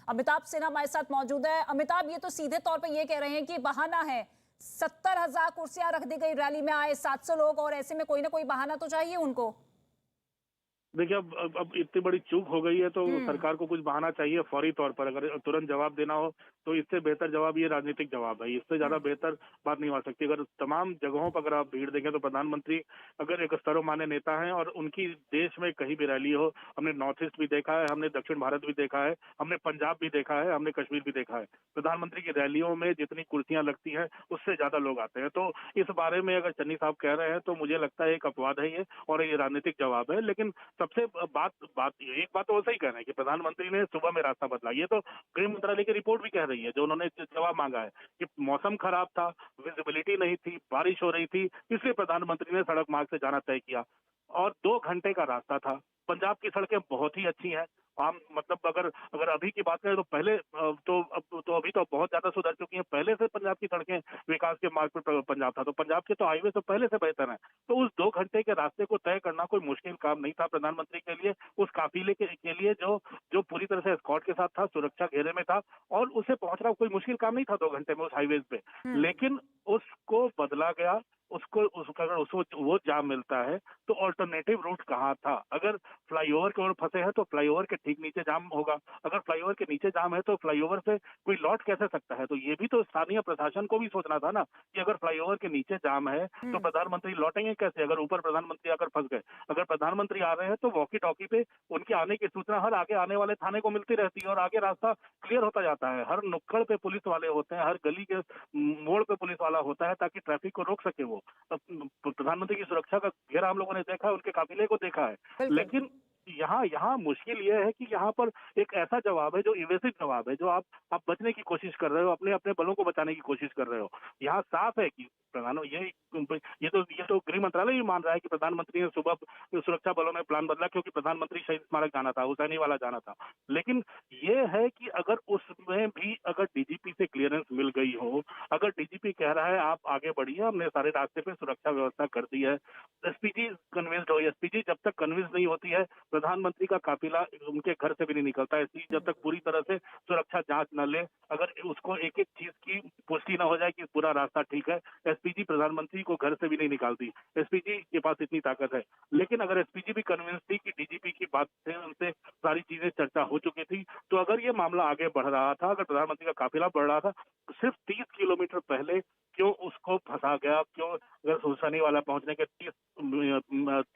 अमिताभ सिन्हा हमारे साथ मौजूद है। अमिताभ, ये तो सीधे तौर पे ये कह रहे हैं कि बहाना है, 70,000 कुर्सियां रख दी गई, रैली में आए 700 लोग, और ऐसे में कोई ना कोई बहाना तो चाहिए उनको। देखिए, अब इतनी बड़ी चूक हो गई है तो हम्म। सरकार को कुछ बहाना चाहिए फौरी तौर पर। अगर तुरंत जवाब देना हो तो इससे बेहतर जवाब ये राजनीतिक जवाब है। इससे ज्यादा बेहतर बात नहीं हो सकती। अगर तमाम जगहों पर अगर आप भीड़ देखें तो प्रधानमंत्री अगर एक सर्वमान्य नेता हैं और उनकी देश में कहीं भी रैली हो, हमने नॉर्थ ईस्ट भी देखा है, हमने दक्षिण भारत भी देखा है, हमने पंजाब भी देखा है, हमने कश्मीर भी देखा है, प्रधानमंत्री की रैलियों में जितनी कुर्सियां लगती हैं उससे ज्यादा लोग आते हैं। तो इस बारे में अगर चन्नी साहब कह रहे हैं तो मुझे लगता है एक अपवाद है ये, और ये राजनीतिक जवाब है। लेकिन सबसे एक बात तो वो सही कह रहे हैं कि प्रधानमंत्री ने सुबह में रास्ता बदला। ये तो गृह मंत्रालय की रिपोर्ट भी कह रही है, जो उन्होंने जवाब मांगा है कि मौसम खराब था, विजिबिलिटी नहीं थी, बारिश हो रही थी, इसलिए प्रधानमंत्री ने सड़क मार्ग से जाना तय किया और 2 घंटे का रास्ता था। पंजाब की सड़कें बहुत ही अच्छी हैं। आम मतलब अगर अगर अभी की बात करें तो पहले अभी तो बहुत ज्यादा सुधर चुकी हैं। पहले से पंजाब की सड़कें विकास के मार्ग पर पंजाब था, तो पंजाब के तो हाईवे तो पहले से बेहतर है। तो उस 2 घंटे के रास्ते को तय करना कोई मुश्किल काम नहीं था प्रधानमंत्री के लिए, उस काफिले के लिए जो जो पूरी तरह से एस्कॉर्ट के साथ था, सुरक्षा घेरे में था, और उसे पहुंचना कोई मुश्किल काम नहीं था 2 घंटे में उस हाईवे पे। हम्म। लेकिन उसको बदला गया। अगर उसको वो जाम मिलता है तो ऑल्टरनेटिव रूट कहाँ था? अगर फ्लाईओवर के ओर फंसे हैं तो फ्लाईओवर के ठीक नीचे जाम होगा। अगर फ्लाईओवर के नीचे जाम है तो फ्लाईओवर से कोई लौट कैसे सकता है? तो ये भी तो स्थानीय प्रशासन को भी सोचना था ना कि अगर फ्लाईओवर के नीचे जाम है तो हम्म। प्रधानमंत्री लौटेंगे कैसे? अगर ऊपर प्रधानमंत्री आकर फंस गए, अगर प्रधानमंत्री आ रहे हैं तो वॉकी टॉकी पे उनके आने की सूचना हर आगे आने वाले थाने को मिलती रहती है और आगे रास्ता क्लियर होता जाता है। हर नुक्कड़ पे पुलिस वाले होते हैं, हर गली के मोड़ पे पुलिस वाला होता है ताकि ट्रैफिक को रोक सके वो। प्रधानमंत्री की सुरक्षा का घेरा हम लोगों ने देखा है, उनके काफिले को देखा है। बिल्कुल। लेकिन यहाँ यहाँ मुश्किल ये है कि यहाँ पर एक ऐसा जवाब है जो इवेसिव जवाब है, जो आप बचने की कोशिश कर रहे हो, अपने अपने बलों को बचाने की कोशिश कर रहे हो। यहाँ साफ है कि प्रधान ये तो गृह मंत्रालय भी मान रहा है कि प्रधानमंत्री ने सुबह सुरक्षा बलों में प्लान बदला क्योंकि प्रधानमंत्री शहीद स्मारक जाना था, हुसैनी वाला जाना था। लेकिन ये है कि अगर उसमें भी अगर डीजीपी से क्लियरेंस मिल गई हो, अगर डीजीपी कह रहा है आप आगे बढ़िए, हमने सारे रास्ते पे सुरक्षा व्यवस्था कर दी है, एसपीजी कन्विंस्ड हो, एसपीजी जब तक कन्विंस नहीं होती है प्रधानमंत्री का काफिला उनके घर से भी नहीं निकलता है। एसपीजी जब तक पूरी तरह से सुरक्षा जांच न ले, अगर उसको एक एक चीज की पुष्टि न हो जाए कि पूरा रास्ता ठीक है, एसपीजी प्रधानमंत्री को घर से भी नहीं निकालती। एसपीजी के पास इतनी ताकत है। लेकिन अगर एसपीजी भी कन्विंस थी कि डीजीपी की बात से उनसे सारी चीजें चर्चा हो चुकी थी, तो अगर ये मामला आगे बढ़ रहा था, अगर प्रधानमंत्री का काफिला बढ़ रहा था, तो सिर्फ 30 किलोमीटर पहले क्यों उसको फंसा गया? क्यों अगर हुसैनी वाला पहुंचने के 30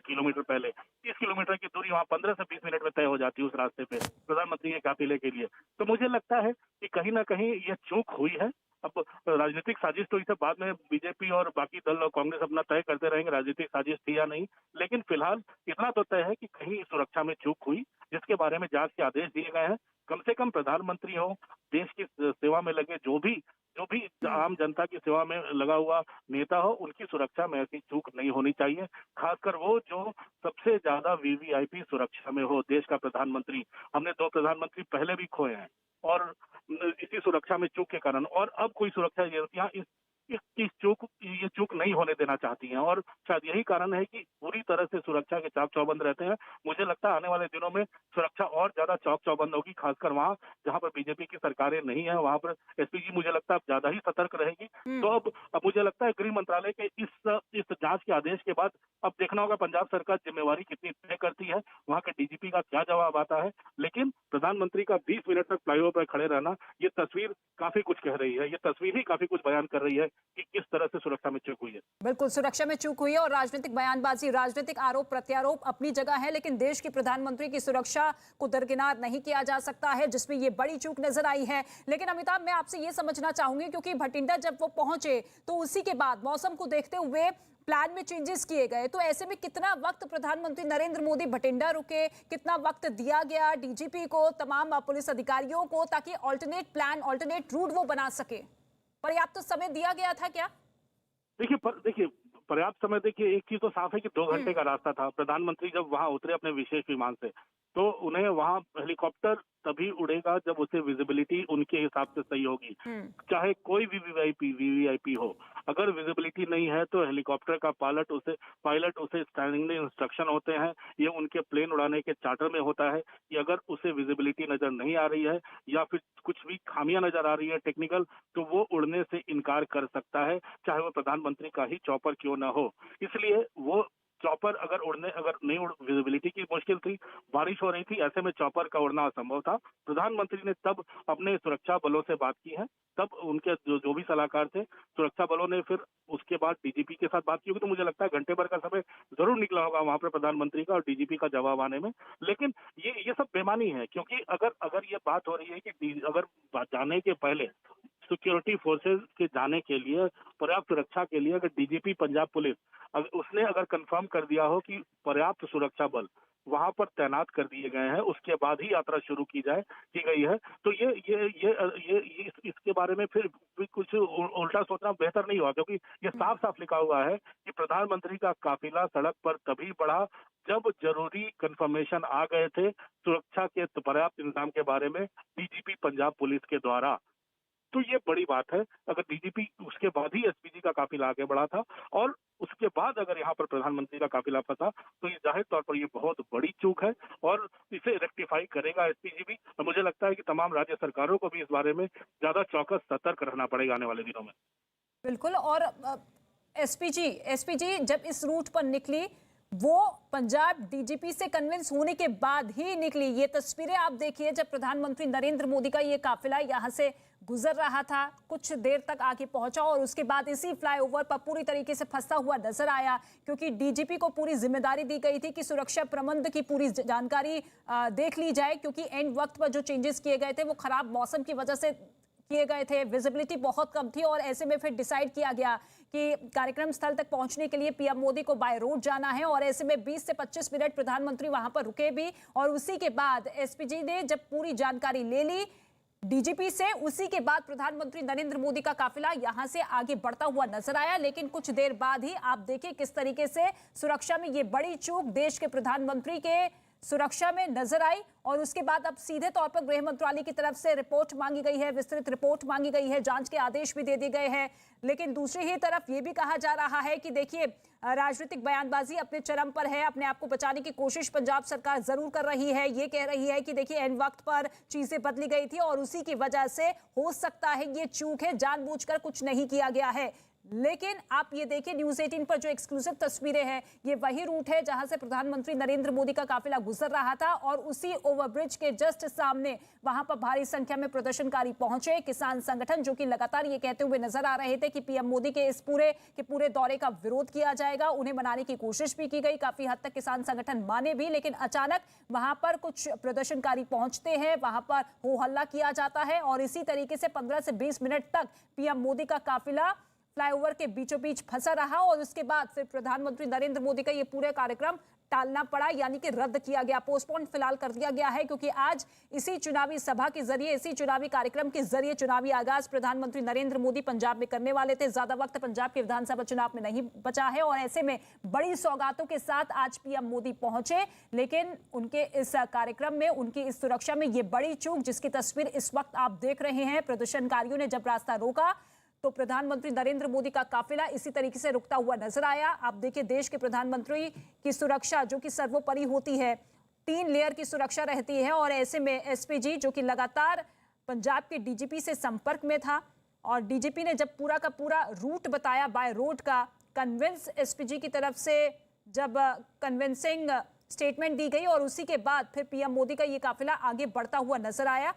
किलोमीटर पहले, 30 किलोमीटर की दूरी वहां 15 से 20 मिनट में तय हो जाती है उस रास्ते पे प्रधानमंत्री के काफिले के लिए। तो मुझे लगता है कि कहीं ना कहीं ये चूक हुई है। अब राजनीतिक साजिश तो इसे बाद में बीजेपी और बाकी दल और कांग्रेस अपना तय करते रहेंगे राजनीतिक साजिश थी या नहीं। लेकिन फिलहाल इतना तो तय है कि कहीं सुरक्षा में चूक हुई, जिसके बारे में जांच के आदेश दिए गए हैं। कम से कम प्रधानमंत्री हो, देश की सेवा में लगे जो भी हम्म। आम जनता की सेवा में लगा हुआ नेता हो, उनकी सुरक्षा में ऐसी चूक नहीं होनी चाहिए। खासकर वो जो सबसे ज्यादा वीवीआईपी सुरक्षा में हो, देश का प्रधानमंत्री। हमने 2 प्रधानमंत्री पहले भी खोए हैं और इसी सुरक्षा में चूक के कारण, और अब कोई सुरक्षा एजेंसियां इस ये चूक नहीं होने देना चाहती हैं, और शायद यही कारण है कि पूरी तरह से सुरक्षा के चाक चौबंद रहते हैं। मुझे लगता है आने वाले दिनों में सुरक्षा और ज्यादा चौक चौबंद होगी, खासकर वहां जहां पर बीजेपी की सरकारें नहीं है, वहां पर एसपीजी मुझे लगता है अब ज्यादा ही सतर्क रहेगी। तो हम्म। अब मुझे लगता है गृह मंत्रालय के इस जांच के आदेश के बाद अब देखना होगा पंजाब सरकार जिम्मेवारी कितनी तय करती है, वहां के डीजीपी का क्या जवाब आता है। लेकिन प्रधानमंत्री का 20 मिनट तक फ्लाईओवर पर खड़े रहना, ये तस्वीर काफी कुछ कह रही है। ये तस्वीर ही काफी कुछ बयान कर रही है कि किस तरह से सुरक्षा में चूक हुई है। बिल्कुल, सुरक्षा में चूक हुई है, और राजनीतिक बयानबाजी, राजनीतिक आरोप प्रत्यारोप अपनी जगह है, लेकिन देश के प्रधानमंत्री की सुरक्षा को दरकिनार नहीं किया जा सकता है, जिसमें ये बड़ी चूक नजर आई है। लेकिन अमिताभ, मैं आपसे ये समझना चाहूंगी, क्योंकि भटिंडा जब वो पहुंचे तो उसी के बाद मौसम को देखते हुए प्लान में चेंजेस किए गए, तो ऐसे में कितना वक्त प्रधानमंत्री नरेंद्र मोदी भटिंडा रुके, कितना वक्त दिया गया डीजीपी को, तमाम पुलिस अधिकारियों को, ताकि ऑल्टरनेट प्लान, ऑल्टरनेट रूट वो बना सके? पर्याप्त तो समय दिया गया था क्या? देखिए पर्याप्त समय, देखिए एक चीज तो साफ है कि 2 घंटे हम्म। का रास्ता था। प्रधानमंत्री जब वहां उतरे अपने विशेष विमान से, तो उन्हें वहां हेलीकॉप्टर तभी उड़ेगा जब उसे विजिबिलिटी उनके हिसाब से सही होगी। चाहे कोई भी वीवीआईपी हो, अगर विजिबिलिटी नहीं है तो हेलीकॉप्टर का पायलट उसे स्टैंडिंग इंस्ट्रक्शन होते हैं, ये उनके प्लेन उड़ाने के चार्टर में होता है कि अगर उसे विजिबिलिटी नजर नहीं आ रही है या फिर कुछ भी खामियां नजर आ रही है टेक्निकल, तो वो उड़ने से इनकार कर सकता है, चाहे वो प्रधानमंत्री का ही चॉपर क्यों ना हो। इसलिए वो चॉपर अगर विजिबिलिटी की मुश्किल थी, बारिश हो रही थी, ऐसे में चॉपर का उड़ना असंभव था। प्रधानमंत्री ने तब अपने सुरक्षा बलों से बात की है, तब उनके जो भी सलाहकार थे सुरक्षा बलों ने फिर उसके बाद डीजीपी के साथ बात की होगी। तो मुझे लगता है घंटे भर का समय जरूर निकला होगा वहां पर प्रधानमंत्री का और डीजीपी का जवाब आने में। लेकिन ये सब बेमानी है, क्योंकि अगर ये बात हो रही है कि अगर जाने के पहले सिक्योरिटी फोर्सेज के जाने के लिए, पर्याप्त सुरक्षा के लिए, अगर डीजीपी पंजाब पुलिस उसने अगर कंफर्म कर दिया हो कि पर्याप्त सुरक्षा बल वहां पर तैनात कर दिए गए हैं, उसके बाद ही यात्रा शुरू की गई है, तो इसके बारे में फिर भी कुछ उल्टा सोचना बेहतर नहीं हुआ, क्योंकि ये साफ साफ लिखा हुआ है कि प्रधानमंत्री का काफिला सड़क पर तभी बढ़ा जब जरूरी कंफर्मेशन आ गए थे सुरक्षा के पर्याप्त इंतजाम के बारे में डीजीपी पंजाब पुलिस के द्वारा। तो ये बड़ी बात है। अगर डीजीपी उसके बाद ही एसपीजी का काफिला आगे बढ़ा था और उसके बाद अगर यहाँ पर प्रधानमंत्री का काफिला फंसा, तो ये जाहिर तौर पर ये बहुत बड़ी चूक है और इसे रेक्टिफाई करेगा एसपीजी भी। और मुझे लगता है कि तमाम राज्य सरकारों को भी इस बारे में ज्यादा चौकस सतर्क रहना पड़ेगा आने वाले दिनों में। बिल्कुल। और एसपीजी जब इस रूट पर निकली, वो पंजाब डीजीपी से कन्विंस होने के बाद ही निकली। ये तस्वीरें आप देखिए, जब प्रधानमंत्री नरेंद्र मोदी का ये काफिला यहाँ से गुजर रहा था, कुछ देर तक आगे पहुंचा और उसके बाद इसी फ्लाईओवर पर पूरी तरीके से फंसा हुआ नजर आया, क्योंकि डीजीपी को पूरी जिम्मेदारी दी गई थी कि सुरक्षा प्रबंध की पूरी जानकारी देख ली जाए, क्योंकि एंड वक्त पर जो चेंजेस किए गए थे वो खराब मौसम की वजह से किए गए थे, विजिबिलिटी बहुत कम थी और ऐसे में फिर डिसाइड किया गया कि कार्यक्रम स्थल तक पहुंचने के लिए पीएम मोदी को बाय रोड जाना है और ऐसे में 20 से 25 मिनट प्रधानमंत्री वहां पर रुके भी और उसी के बाद एसपीजी ने जब पूरी जानकारी ले ली डीजीपी से, उसी के बाद प्रधानमंत्री नरेंद्र मोदी का काफिला यहां से आगे बढ़ता हुआ नजर आया। लेकिन कुछ देर बाद ही आप देखिए किस तरीके से सुरक्षा में ये बड़ी चूक देश के प्रधानमंत्री के सुरक्षा में नजर आई और उसके बाद अब सीधे तौर पर गृह मंत्रालय की तरफ से रिपोर्ट मांगी गई है, विस्तृत रिपोर्ट मांगी गई है, जांच के आदेश भी दे दिए गए हैं। लेकिन दूसरी ही तरफ ये भी कहा जा रहा है कि देखिए राजनीतिक बयानबाजी अपने चरम पर है, अपने आप को बचाने की कोशिश पंजाब सरकार जरूर कर रही है। ये कह रही है कि देखिए एंड वक्त पर चीजें बदली गई थी और उसी की वजह से हो सकता है ये चूक है, जानबूझकर कुछ नहीं किया गया है। लेकिन आप ये देखिए न्यूज़ 18 पर जो एक्सक्लूसिव तस्वीरें हैं, ये वही रूट है जहां से प्रधानमंत्री नरेंद्र मोदी का काफिला गुजर रहा था और उसी ओवरब्रिज के जस्ट सामने वहां पर भारी संख्या में प्रदर्शनकारी पहुंचे, किसान संगठन जो कि लगातार ये कहते हुए नजर आ रहे थे कि पीएम मोदी के इस पूरे दौरे का विरोध किया जाएगा। उन्हें मनाने की कोशिश भी की गई, काफी हद तक किसान संगठन माने भी, लेकिन अचानक वहां पर कुछ प्रदर्शनकारी पहुंचते हैं, वहां पर हो हल्ला किया जाता है और इसी तरीके से 15 से 20 मिनट तक पीएम मोदी का काफिला फ्लाईओवर के बीचों बीच फंसा रहा और उसके बाद फिर प्रधानमंत्री नरेंद्र मोदी का ये पूरे कार्यक्रम टालना पड़ा, यानी कि रद्द किया गया, पोस्टपोन फिलहाल कर दिया गया है, क्योंकि आज इसी चुनावी सभा के जरिए, इसी चुनावी कार्यक्रम के जरिए चुनावी आगाज प्रधानमंत्री नरेंद्र मोदी पंजाब में करने वाले थे। ज्यादा वक्त पंजाब के विधानसभा चुनाव में नहीं बचा है और ऐसे में बड़ी सौगातों के साथ आज पीएम मोदी पहुंचे, लेकिन उनके इस कार्यक्रम में, उनकी इस सुरक्षा में ये बड़ी चूक, जिसकी तस्वीर इस वक्त आप देख रहे हैं। प्रदर्शनकारियों ने जब रास्ता रोका तो प्रधानमंत्री नरेंद्र मोदी का काफिला इसी तरीके से रुकता हुआ नजर आया। आप देखिए देश के प्रधानमंत्री की सुरक्षा जो कि सर्वोपरि होती है, 3 लेयर की सुरक्षा रहती है और ऐसे में एसपीजी जो कि लगातार पंजाब के डीजीपी से संपर्क में था और डीजीपी ने जब पूरा का पूरा रूट बताया बाय रोड का, कन्विंस एसपीजी की तरफ से जब कन्विंसिंग स्टेटमेंट दी गई और उसी के बाद फिर पीएम मोदी का ये काफिला आगे बढ़ता हुआ नजर आया।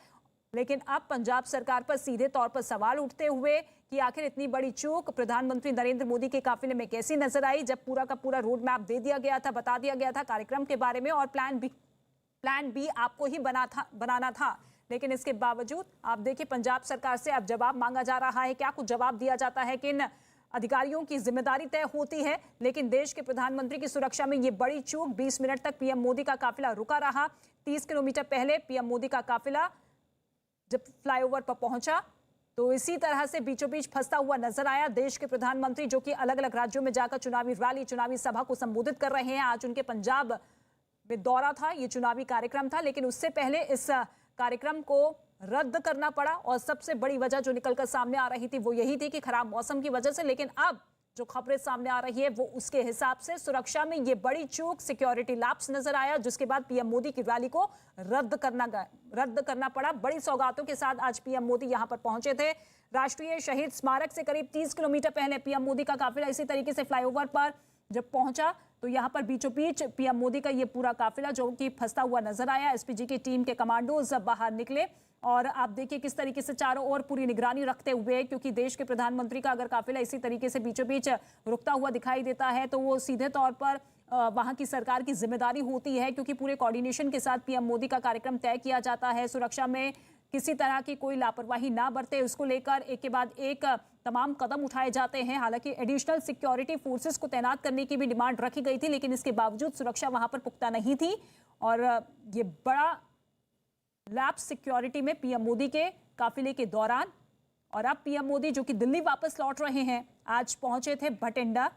लेकिन अब पंजाब सरकार पर सीधे तौर पर सवाल उठते हुए कि आखिर इतनी बड़ी चूक प्रधानमंत्री नरेंद्र मोदी के काफिले में कैसी नजर आई, जब पूरा का पूरा रोड मैप दे दिया गया था, बता दिया गया था कार्यक्रम के बारे में और प्लान बी आपको ही बनाना था। लेकिन इसके बावजूद आप देखिए पंजाब सरकार से अब जवाब मांगा जा रहा है। क्या कुछ जवाब दिया जाता है कि इन अधिकारियों की जिम्मेदारी तय होती है, लेकिन देश के प्रधानमंत्री की सुरक्षा में ये बड़ी चूक। 20 मिनट तक पीएम मोदी का काफिला रुका रहा। 30 किलोमीटर पहले पीएम मोदी का काफिला जब फ्लाईओवर पर पहुंचा तो इसी तरह से बीचों बीच फंसता हुआ नजर आया। देश के प्रधानमंत्री जो कि अलग अलग राज्यों में जाकर चुनावी रैली, चुनावी सभा को संबोधित कर रहे हैं। आज उनके पंजाब में दौरा था, ये चुनावी कार्यक्रम था, लेकिन उससे पहले इस कार्यक्रम को रद्द करना पड़ा और सबसे बड़ी वजह जो निकलकर सामने आ रही थी वो यही थी कि खराब मौसम की वजह से। लेकिन अब जो खबरें सामने आ रही है वो उसके हिसाब से सुरक्षा में ये बड़ी चूक, सिक्योरिटी लैप्स नजर आया, जिसके बाद पीएम मोदी की रैली को रद्द करना पड़ा। बड़ी सौगातों के साथ आज पीएम मोदी यहां पर पहुंचे थे। राष्ट्रीय शहीद स्मारक से करीब 30 किलोमीटर पहले पीएम मोदी का काफिला इसी तरीके से फ्लाईओवर पर जब पहुंचा तो यहां पर बीचों बीच पीएम मोदी का ये पूरा काफिला जो कि फंसता हुआ नजर आया। एसपीजी की टीम के कमांडोज बाहर निकले और आप देखिए किस तरीके से चारों ओर पूरी निगरानी रखते हुए, क्योंकि देश के प्रधानमंत्री का अगर काफिला इसी तरीके से बीचों बीच रुकता हुआ दिखाई देता है तो वो सीधे तौर पर वहां की सरकार की जिम्मेदारी होती है, क्योंकि पूरे कोऑर्डिनेशन के साथ पीएम मोदी का कार्यक्रम तय किया जाता है। सुरक्षा में किसी तरह की कोई लापरवाही ना बरते, उसको लेकर एक के बाद एक तमाम कदम उठाए जाते हैं। हालांकि एडिशनल सिक्योरिटी फोर्सेस को तैनात करने की भी डिमांड रखी गई थी, लेकिन इसके बावजूद सुरक्षा वहां पर पुख्ता नहीं थी और ये बड़ा लैप्स सिक्योरिटी में पीएम मोदी के काफिले के दौरान। और अब पीएम मोदी जो कि दिल्ली वापस लौट रहे हैं, आज पहुंचे थे भटिंडा